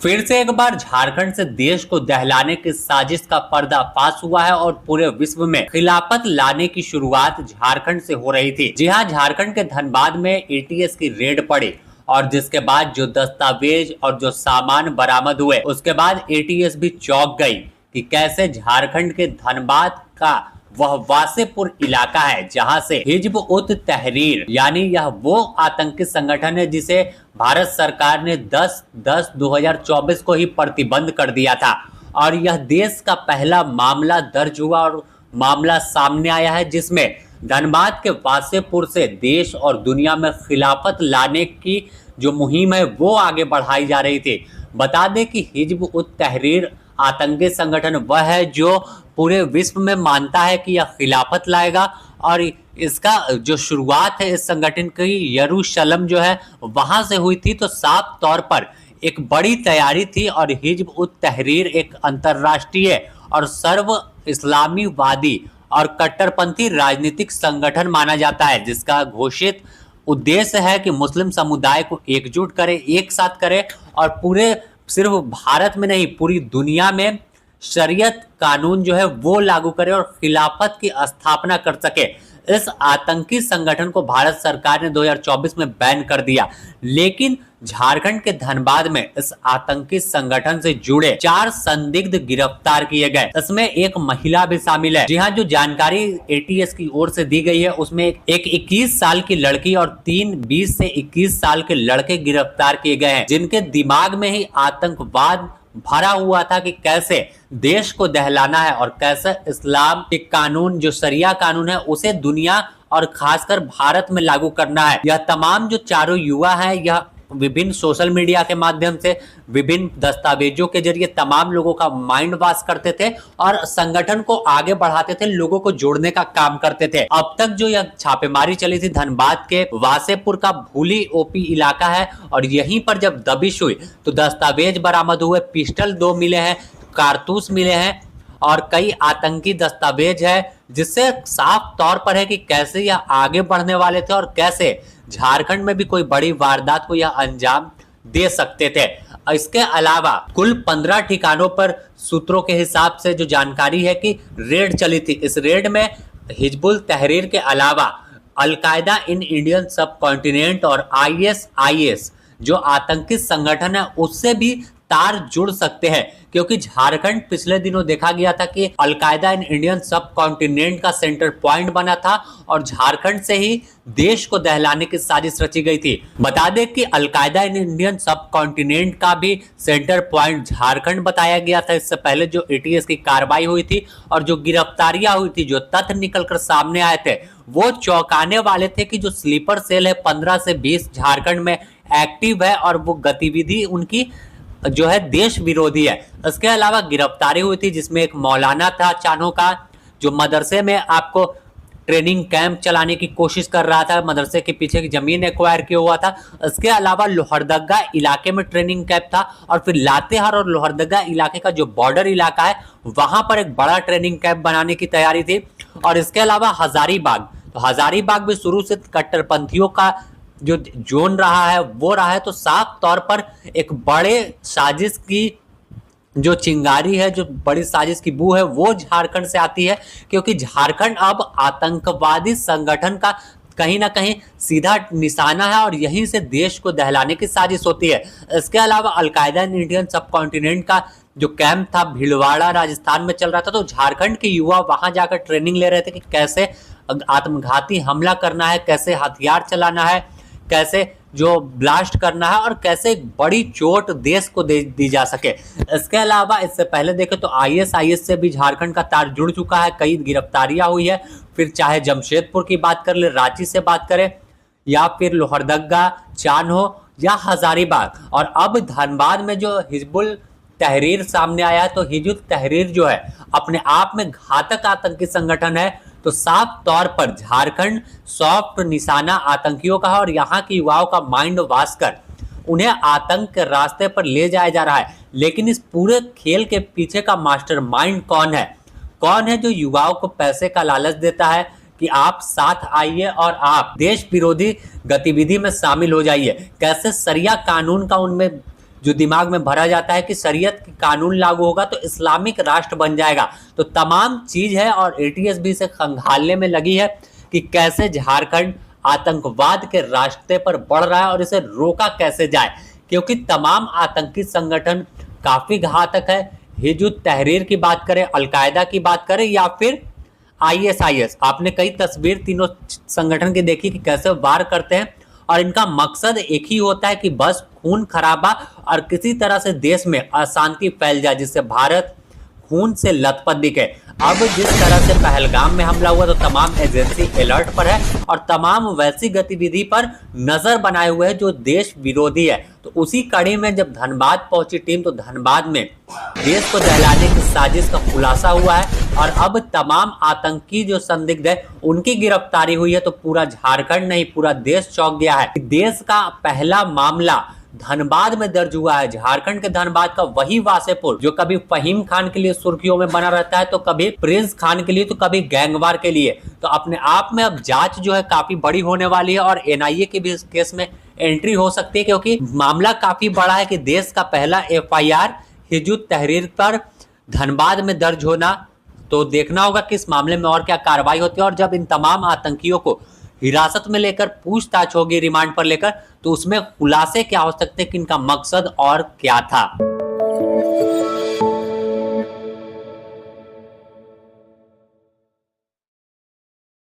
फिर से एक बार झारखंड से देश को दहलाने की साजिश का पर्दाफाश हुआ है और पूरे विश्व में खिलाफत लाने की शुरुआत झारखंड से हो रही थी। जी हां, झारखंड के धनबाद में एटीएस की रेड पड़ी और जिसके बाद जो दस्तावेज और जो सामान बरामद हुए उसके बाद एटीएस भी चौंक गई कि कैसे झारखंड के धनबाद का वह वासेपुर इलाका है जहां से हिजब उत तहरीर यानी यह वो आतंकी संगठन है जिसे भारत सरकार ने 10/10/2024 को ही प्रतिबंध कर दिया था और यह देश का पहला मामला दर्ज हुआ और मामला सामने आया है जिसमें धनबाद के वासेपुर से देश और दुनिया में खिलाफत लाने की जो मुहिम है वो आगे बढ़ाई जा रही थी। बता दें कि हिजब उत तहरीर आतंकी संगठन वह है जो पूरे विश्व में मानता है कि यह खिलाफत लाएगा और इसका जो शुरुआत है इस संगठन की यरूशलेम जो है वहां से हुई थी। तो साफ तौर पर एक बड़ी तैयारी थी और हिजब उत तहरीर एक अंतर्राष्ट्रीय और सर्व इस्लामीवादी और कट्टरपंथी राजनीतिक संगठन माना जाता है जिसका घोषित उद्देश्य है कि मुस्लिम समुदाय को एकजुट करे, एक साथ करे और पूरे सिर्फ भारत में नहीं पूरी दुनिया में शरीयत कानून जो है वो लागू करे और खिलाफत की स्थापना कर सके। इस आतंकी संगठन को भारत सरकार ने 2024 में बैन कर दिया, लेकिन झारखंड के धनबाद में इस आतंकी संगठन से जुड़े 4 संदिग्ध गिरफ्तार किए गए। इसमें एक महिला भी शामिल है। जी हाँ, जो जानकारी एटीएस की ओर से दी गई है उसमें एक 21 साल की लड़की और 3 20 से 21 साल के लड़के गिरफ्तार किए गए हैं जिनके दिमाग में ही आतंकवाद भरा हुआ था कि कैसे देश को दहलाना है और कैसे इस्लाम के कानून जो शरिया कानून है उसे दुनिया और खासकर भारत में लागू करना है। यह तमाम जो चारों युवा हैं यह विभिन्न सोशल मीडिया के माध्यम से विभिन्न दस्तावेजों के जरिए तमाम लोगों का माइंड वॉश करते थे और संगठन को आगे बढ़ाते थे, लोगों को जोड़ने का काम करते थे। अब तक जो यह छापेमारी चली थी धनबाद के वासेपुर का भूली ओपी इलाका है और यहीं पर जब दबिश हुई तो दस्तावेज बरामद हुए, पिस्टल 2 मिले हैं, कारतूस मिले हैं और कई आतंकी दस्तावेज है जिससे साफ तौर पर है कि कैसे यह आगे बढ़ने वाले थे और कैसे झारखंड में भी कोई बड़ी वारदात को यह अंजाम दे सकते थे। इसके अलावा कुल 15 ठिकानों पर सूत्रों के हिसाब से जो जानकारी है कि रेड चली थी। इस रेड में हिजबुल तहरीर के अलावा अल-कायदा इन इंडियन सब कॉन्टिनेंट और ISIS जो आतंकी संगठन है उससे भी तार जुड़ सकते हैं, क्योंकि झारखंड पिछले दिनों देखा गया था कि अल-कायदा इन इंडियन सब कॉन्टिनेंट का सेंटर पॉइंट बना था और झारखंड से ही देश को दहलाने की साजिश रची गई थी। बता दें कि अल-कायदा इन इंडियन सब कॉन्टिनेंट का भी सेंटर पॉइंट झारखंड बताया गया था। इससे पहले जो एटीएस की कार्रवाई हुई थी और जो गिरफ्तारियां हुई थी, जो तथ्य निकलकर सामने आए थे वो चौंकाने वाले थे कि जो स्लीपर सेल है 15 से 20 झारखंड में एक्टिव है और वो गतिविधि उनकी जो है देश विरोधी है। इसके अलावा गिरफ्तारी हुई थी जिसमें एक मौलाना था चानो का जो मदरसे में आपको ट्रेनिंग कैंप चलाने की कोशिश कर रहा था, मदरसे के पीछे की जमीन एक्वायर किया हुआ था। इसके अलावा लोहरदगा इलाके में ट्रेनिंग कैंप था और फिर लातेहार और लोहरदगा इलाके का जो बॉर्डर इलाका है वहां पर एक बड़ा ट्रेनिंग कैंप बनाने की तैयारी थी। और इसके अलावा हजारीबाग, तो हजारीबाग भी शुरू से कट्टरपंथियों का जो जोन रहा है वो रहा है। तो साफ तौर पर एक बड़े साजिश की जो चिंगारी है, जो बड़ी साजिश की बू है वो झारखंड से आती है, क्योंकि झारखंड अब आतंकवादी संगठन का कहीं ना कहीं सीधा निशाना है और यहीं से देश को दहलाने की साजिश होती है। इसके अलावा अल-कायदा इन इंडियन सब कॉन्टिनेंट का जो कैंप था भीलवाड़ा राजस्थान में चल रहा था, तो झारखंड के युवा वहां जाकर ट्रेनिंग ले रहे थे कि कैसे आत्मघाती हमला करना है, कैसे हथियार चलाना है, कैसे जो ब्लास्ट करना है और कैसे बड़ी चोट देश को दी जा सके। इसके अलावा इससे पहले देखें तो ISIS से भी झारखंड का तार जुड़ चुका है, कई गिरफ्तारियां हुई है। फिर चाहे जमशेदपुर की बात कर ले, रांची से बात करें या फिर लोहरदगा, चानो या हजारीबाग, और अब धनबाद में जो हिजबुल तहरीर सामने आया है, तो हिजबुल तहरीर जो है अपने आप में घातक आतंकी संगठन है। तो साफ तौर पर झारखंड सॉफ्ट निशाना आतंकियों का है और यहाँ के युवाओं का माइंड वॉश कर उन्हें आतंक के रास्ते पर ले जाया जा रहा है। लेकिन इस पूरे खेल के पीछे का मास्टरमाइंड कौन है? कौन है जो युवाओं को पैसे का लालच देता है कि आप साथ आइए और आप देश विरोधी गतिविधि में शामिल हो जाइए? कैसे शरिया कानून का उनमें जो दिमाग में भरा जाता है कि शरीयत की कानून लागू होगा तो इस्लामिक राष्ट्र बन जाएगा। तो तमाम चीज है और एटीएस भी इसे खंगालने में लगी है कि कैसे झारखंड आतंकवाद के रास्ते पर बढ़ रहा है और इसे रोका कैसे जाए, क्योंकि तमाम आतंकी संगठन काफी घातक है। हिजबुत तहरीर की बात करें, अलकायदा की बात करें या फिर आईएसआईएस, आपने कई तस्वीर तीनों संगठन की देखी कि कैसे वार करते हैं और इनका मकसद एक ही होता है कि बस खून खराबा और किसी तरह से देश में अशांति फैल जाए जिससे भारत खून से लथपथ दिखे। अब जिस तरह से पहलगाम में हमला हुआ तो तमाम एजेंसी अलर्ट पर है और तमाम वैसी गतिविधि पर नजर बनाए हुए है जो देश विरोधी है। तो उसी कड़ी में जब धनबाद पहुंची टीम तो धनबाद में देश को दहलाने की साजिश का खुलासा हुआ है और अब तमाम आतंकी जो संदिग्ध है उनकी गिरफ्तारी हुई है। तो पूरा झारखंड नहीं पूरा देश चौंक गया है। देश का पहला मामला धनबाद में दर्ज हुआ है। झारखंड के धनबाद का वही वासेपुर जो कभी फहीम खान के लिए सुर्खियों में बना रहता है तो कभी प्रिंस खान के लिए तो कभी गैंगवार के लिए। तो अपने आप में अब जांच जो है काफी बड़ी होने वाली है और एनआईए की भी इस केस में एंट्री हो सकती है, क्योंकि मामला काफी बड़ा है कि देश का पहला एफआईआर हिजबुत तहरीर पर धनबाद में दर्ज होना। तो देखना होगा कि इस मामले में और क्या कार्रवाई होती है और जब इन तमाम आतंकियों को हिरासत में लेकर पूछताछ होगी रिमांड पर लेकर तो उसमें खुलासे क्या हो सकते हैं कि इनका मकसद और क्या था।